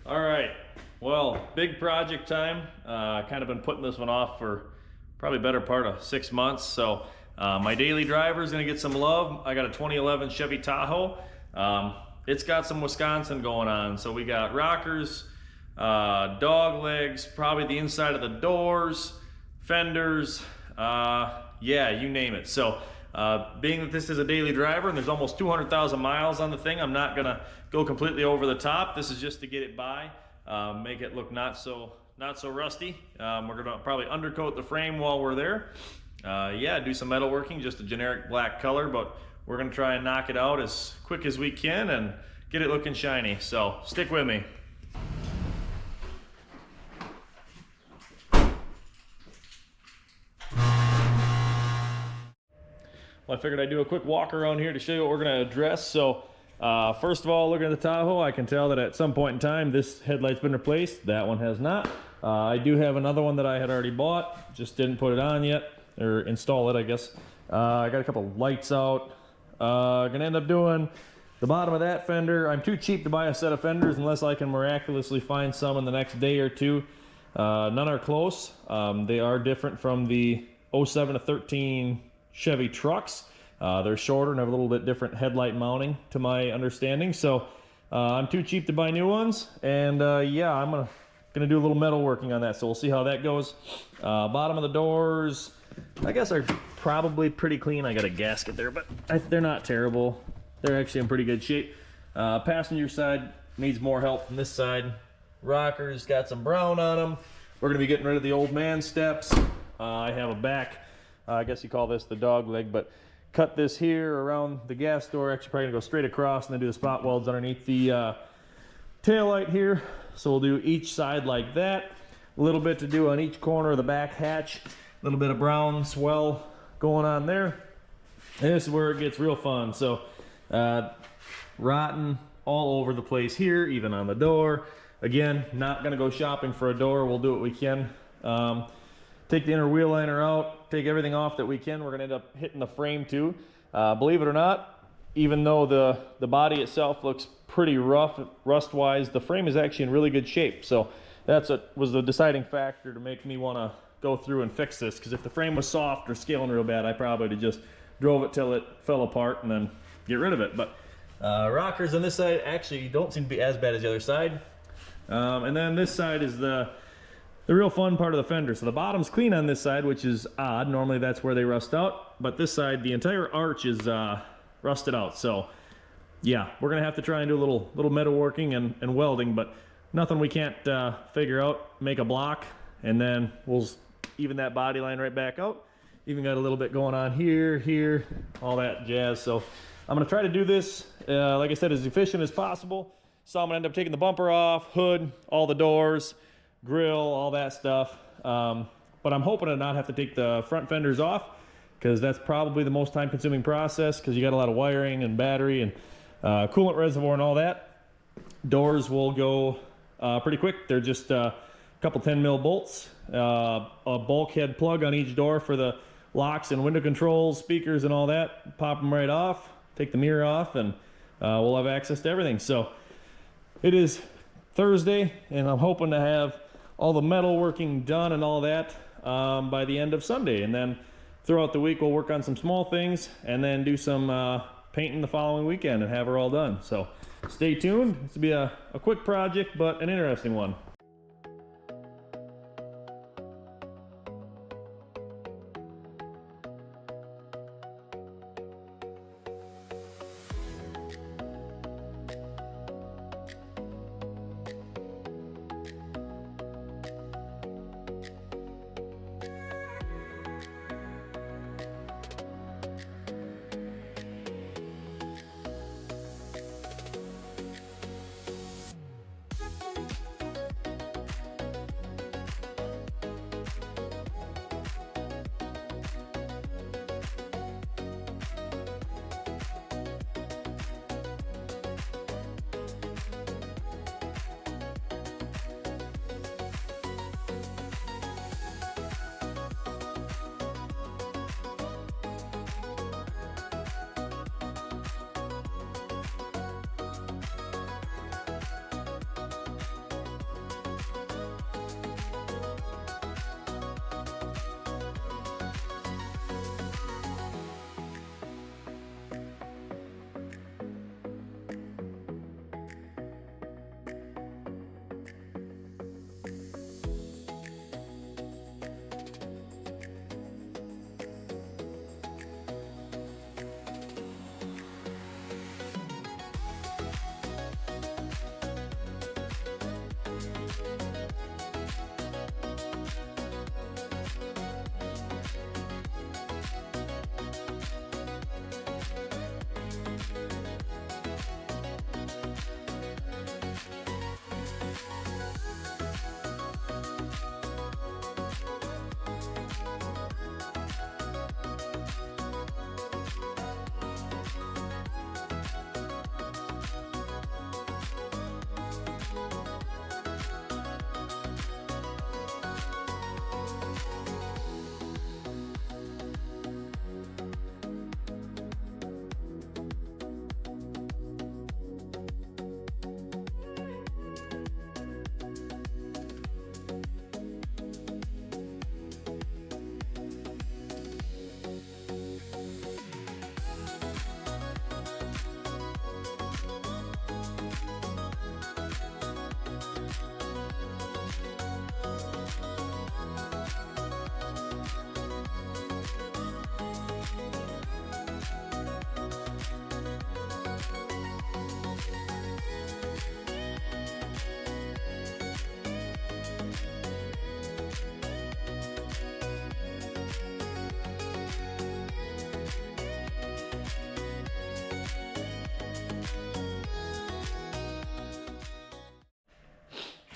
All right, well, big project time. Kind of been putting this one off for probably better part of 6 months. So my daily driver is gonna get some love. I got a 2011 Chevy Tahoe. It's got some Wisconsin going on. So we got rockers, dog legs, probably the inside of the doors, fenders, yeah, you name it. So being that this is a daily driver and there's almost 200,000 miles on the thing, I'm not gonna go completely over the top. This is just to get it by, make it look not so rusty. We're gonna probably undercoat the frame while we're there. Yeah, do some metalworking, just a generic black color, but we're gonna try and knock it out as quick as we can and get it looking shiny. So stick with me. Well, I figured I'd do a quick walk around here to show you what we're gonna address. So first of all, looking at the Tahoe, I can tell that at some point in time this headlight's been replaced. That one has not. I do have another one that I had already bought, just didn't put it on yet, or install it, I guess. I got a couple lights out. Gonna end up doing the bottom of that fender. I'm too cheap to buy a set of fenders unless I can miraculously find some in the next day or two. None are close. They are different from the 07 to 13 Chevy trucks. They're shorter and have a little bit different headlight mounting to my understanding. So I'm too cheap to buy new ones. And yeah, I'm gonna do a little metal working on that. So we'll see how that goes. Bottom of the doors, I guess are probably pretty clean. I got a gasket there, but they're not terrible. They're actually in pretty good shape. Passenger side needs more help from this side. Rockers got some brown on them. We're gonna be getting rid of the old man steps. I have a back, I guess you call this the dog leg, but cut this here around the gas door. Actually probably gonna go straight across and then do the spot welds underneath the tail light here. So we'll do each side like that. A little bit to do on each corner of the back hatch. A little bit of brown swell going on there. And this is where it gets real fun. So rotten all over the place here, even on the door. Again, not gonna go shopping for a door. We'll do what we can. Take the inner wheel liner out, take everything off that we can. We're gonna end up hitting the frame too. Believe it or not, even though the body itself looks pretty rough rust-wise, the frame is actually in really good shape. So that's what was the deciding factor to make me wanna go through and fix this, because if the frame was soft or scaling real bad, I probably would have just drove it till it fell apart and then get rid of it. But rockers on this side actually don't seem to be as bad as the other side. And then this side is the real fun part of the fender. So the bottom's clean on this side, which is odd. Normally that's where they rust out. But this side, the entire arch is rusted out. So yeah, we're gonna have to try and do a little metalworking and welding, but nothing we can't figure out. Make a block, and then we'll even that body line right back out. Even got a little bit going on here, all that jazz. So I'm gonna try to do this, like I said, as efficient as possible. So I'm gonna end up taking the bumper off, hood, all the doors, grill, all that stuff. But I'm hoping to not have to take the front fenders off, because that's probably the most time consuming process, because you got a lot of wiring and battery and coolant reservoir and all that. Doors will go pretty quick. They're just a couple 10 mil bolts, a bulkhead plug on each door for the locks and window controls, speakers and all that. Pop them right off, take the mirror off, and we'll have access to everything. So it is Thursday, and I'm hoping to have all the metal working done and all that by the end of Sunday. And then throughout the week, we'll work on some small things and then do some painting the following weekend and have her all done. So stay tuned. This will be a quick project, but an interesting one.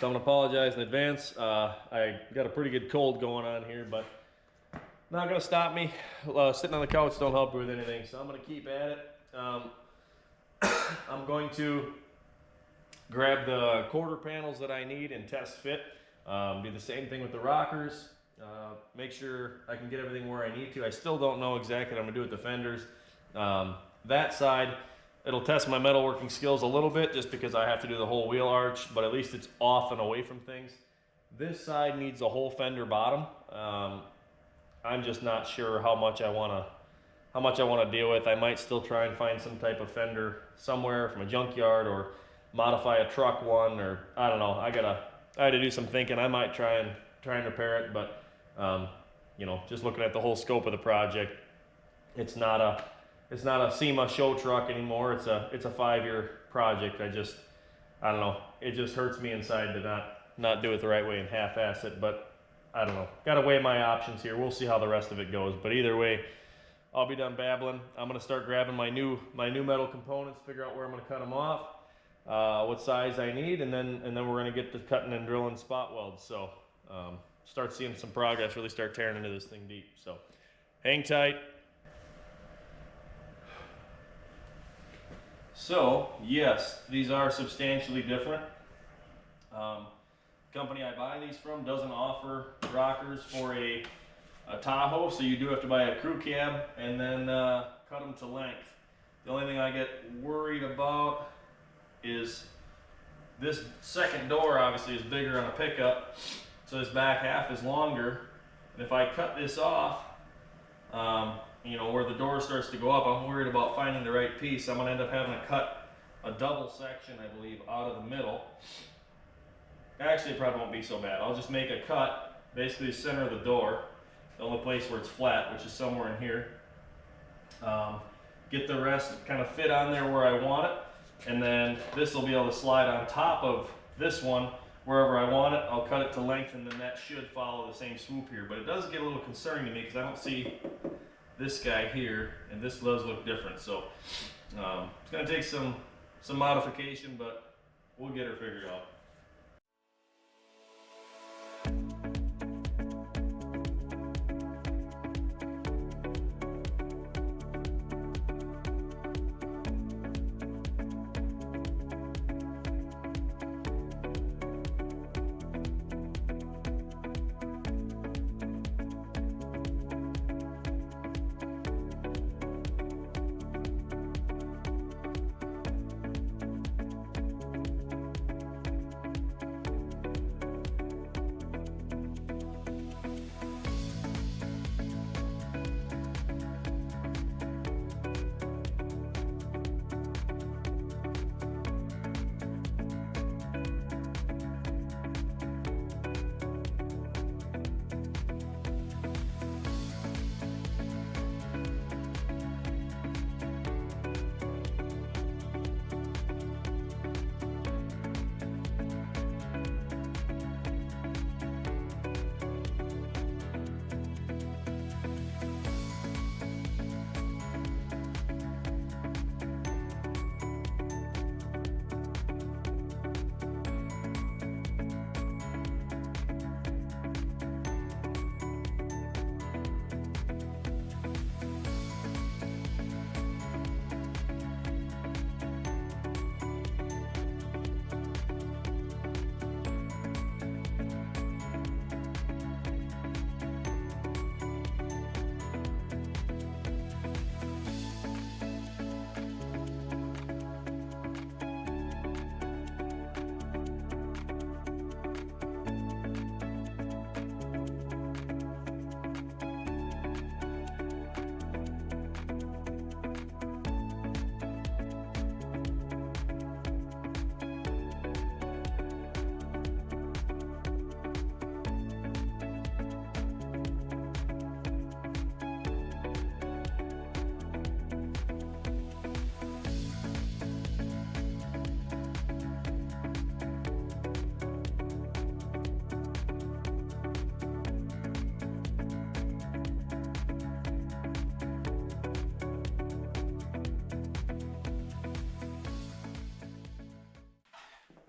So I'm gonna apologize in advance. I got a pretty good cold going on here, but not gonna stop me. Sitting on the couch don't help with anything, so I'm gonna keep at it. I'm going to grab the quarter panels that I need and test fit. Do the same thing with the rockers. Make sure I can get everything where I need to. I still don't know exactly what I'm gonna do with the fenders. That side, it'll test my metalworking skills a little bit just because I have to do the whole wheel arch, but at least it's off and away from things. This side needs a whole fender bottom. I'm just not sure how much I wanna deal with. I might still try and find some type of fender somewhere from a junkyard or modify a truck one, or I don't know. I had to do some thinking. I might try and repair it, but you know, just looking at the whole scope of the project, it's not a SEMA show truck anymore. It's a 5-year project. I don't know. It just hurts me inside to not do it the right way and half-ass it, but I don't know. Got to weigh my options here. We'll see how the rest of it goes. But either way, I'll be done babbling. I'm gonna start grabbing my new metal components, figure out where I'm gonna cut them off, what size I need, and then we're gonna get to cutting and drilling spot welds. So start seeing some progress. Really start tearing into this thing deep. So hang tight. So yes, these are substantially different. Company I buy these from doesn't offer rockers for a Tahoe, so you do have to buy a crew cab and then cut them to length. The only thing I get worried about is this second door obviously is bigger on a pickup, so this back half is longer. And if I cut this off, you know, where the door starts to go up, I'm worried about finding the right piece. I'm gonna end up having to cut a double section, I believe, out of the middle. Actually, it probably won't be so bad. I'll just make a cut, basically the center of the door, the only place where it's flat, which is somewhere in here. Get the rest kind of fit on there where I want it, and then this will be able to slide on top of this one wherever I want it. I'll cut it to length, and then that should follow the same swoop here. But it does get a little concerning to me because I don't see this guy here, and this does look different. So it's going to take some modification, but we'll get her figured out.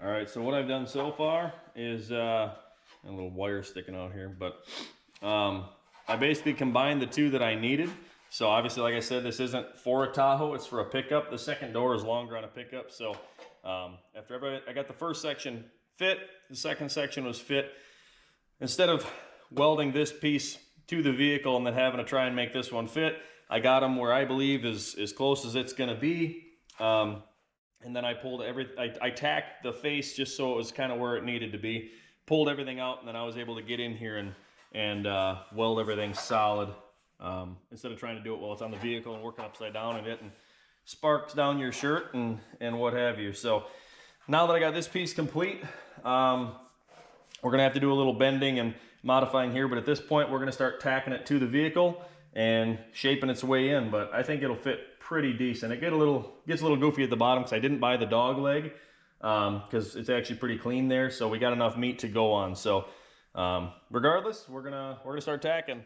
All right, so what I've done so far is a little wire sticking out here, but I basically combined the two that I needed. So obviously, like I said, this isn't for a Tahoe, it's for a pickup. The second door is longer on a pickup. So after I got the first section fit, the second section was fit. Instead of welding this piece to the vehicle and then having to try and make this one fit, I got them where I believe is as close as it's gonna be. And then I pulled I tacked the face just so it was kind of where it needed to be. Pulled everything out, and then I was able to get in here and weld everything solid. Instead of trying to do it while it's on the vehicle and working upside down and getting sparks down your shirt and what have you. So now that I got this piece complete, we're gonna have to do a little bending and modifying here, but at this point we're gonna start tacking it to the vehicle and shaping its way in. But I think it'll fit pretty decent. It gets a little goofy at the bottom because I didn't buy the dog leg, because it's actually pretty clean there, so we got enough meat to go on. So regardless, we're gonna start tacking.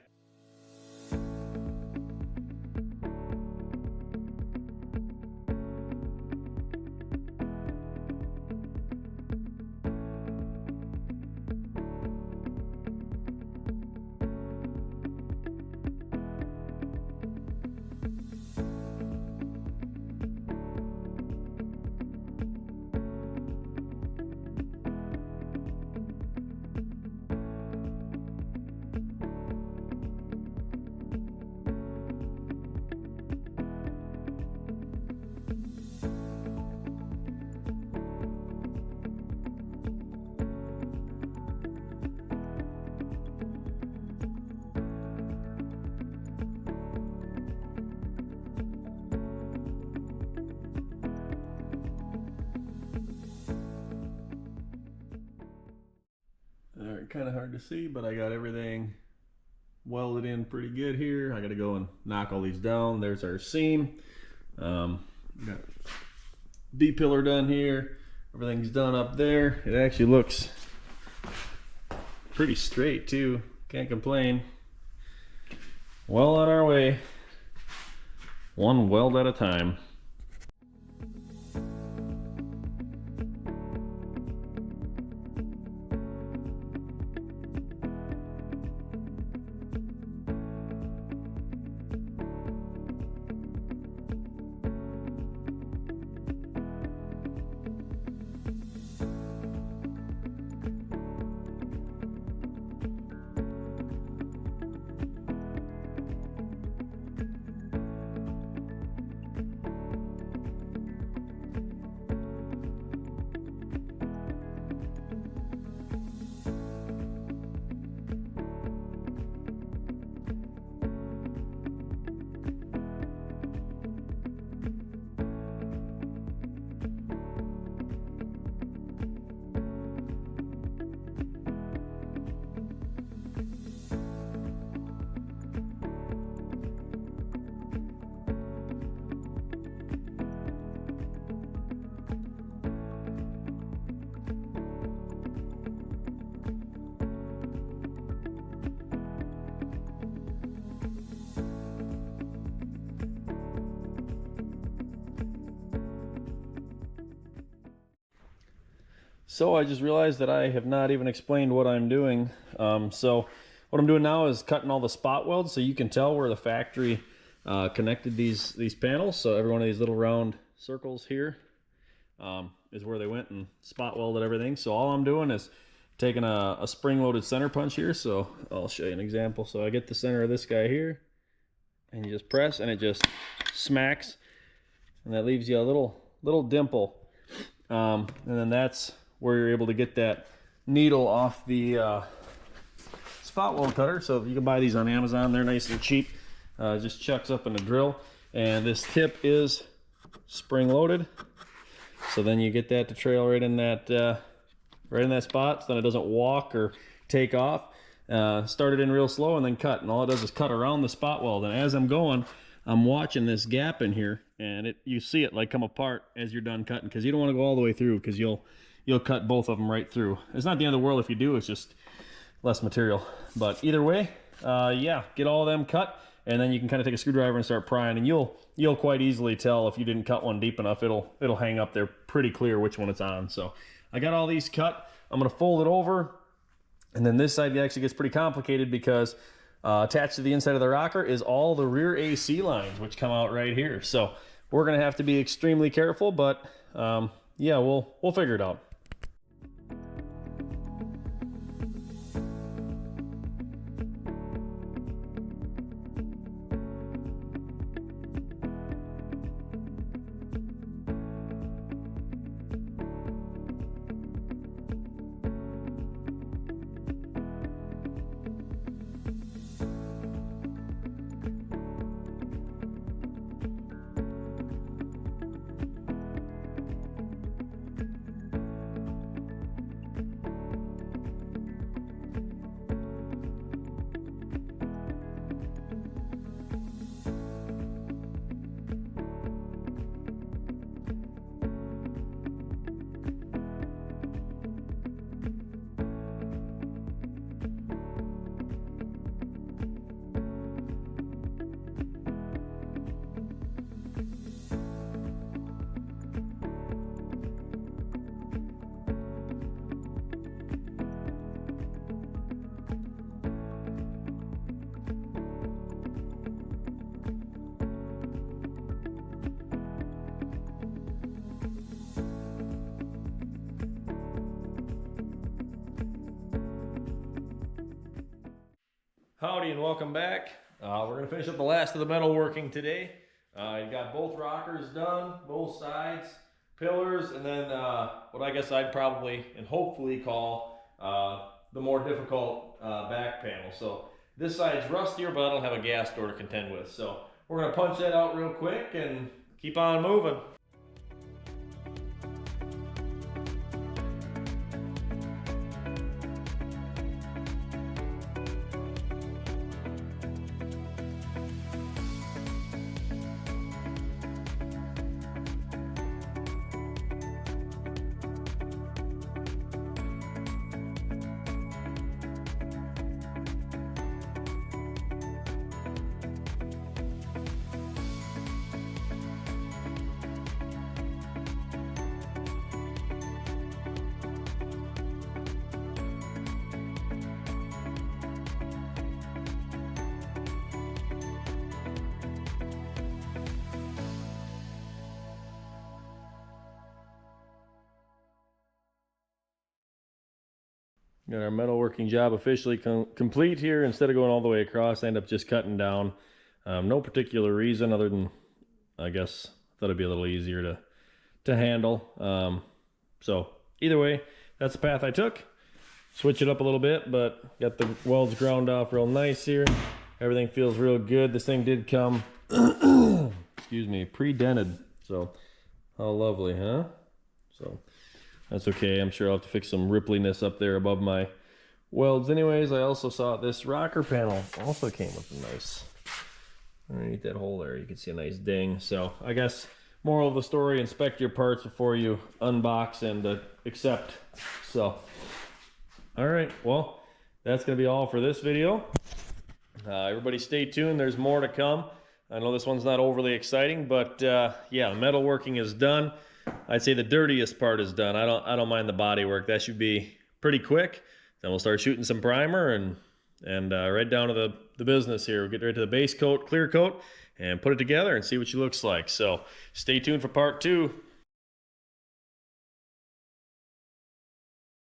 Kind of hard to see, but I got everything welded in pretty good here. I got to go and knock all these down. There's our seam. Got D-pillar done here. Everything's done up there. It actually looks pretty straight too. Can't complain. Well on our way. One weld at a time. So I just realized that I have not even explained what I'm doing. So what I'm doing now is cutting all the spot welds so you can tell where the factory connected these panels. So every one of these little round circles here is where they went and spot welded everything. So all I'm doing is taking a spring-loaded center punch here. So I'll show you an example. So I get the center of this guy here, and you just press, and it just smacks, and that leaves you a little dimple. And then that's where you're able to get that needle off the spot weld cutter. So you can buy these on Amazon. They're nice and cheap. Just chucks up in a drill, and this tip is spring loaded. So then you get that to trail right in that spot, so then it doesn't walk or take off. Start it in real slow and then cut, and all it does is cut around the spot weld. And as I'm going, I'm watching this gap in here, and you see it like come apart as you're done cutting, because you don't want to go all the way through, because you'll cut both of them right through. It's not the end of the world if you do, it's just less material. But either way, yeah, get all of them cut, and then you can kind of take a screwdriver and start prying, and you'll quite easily tell if you didn't cut one deep enough. It'll hang up there pretty clear which one it's on. So I got all these cut. I'm gonna fold it over, and then this side actually gets pretty complicated because attached to the inside of the rocker is all the rear AC lines, which come out right here. So we're gonna have to be extremely careful, but yeah, we'll figure it out. Howdy and welcome back. We're going to finish up the last of the metalworking today. You got both rockers done, both sides, pillars, and then what I guess I'd probably and hopefully call the more difficult back panel. So this side's rustier, but I don't have a gas door to contend with. So we're going to punch that out real quick and keep on moving. Got our metalworking job officially complete here. Instead of going all the way across, I end up just cutting down. No particular reason other than, I guess, I thought it'd be a little easier to handle. So either way, that's the path I took. Switch it up a little bit, but got the welds ground off real nice here. Everything feels real good. This thing did come, excuse me, pre-dented. So how lovely, huh? So that's okay. I'm sure I'll have to fix some rippliness up there above my welds. Anyways, I also saw this rocker panel also came with a nice, underneath that hole there, you can see a nice ding. So I guess moral of the story, inspect your parts before you unbox and accept. So, all right, well, that's going to be all for this video. Everybody stay tuned. There's more to come. I know this one's not overly exciting, but yeah, the metalworking is done. I'd say the dirtiest part is done. I don't mind the body work. That should be pretty quick. Then we'll start shooting some primer and right down to the business here. We'll get right to the base coat, clear coat, and put it together and see what she looks like. So stay tuned for part 2.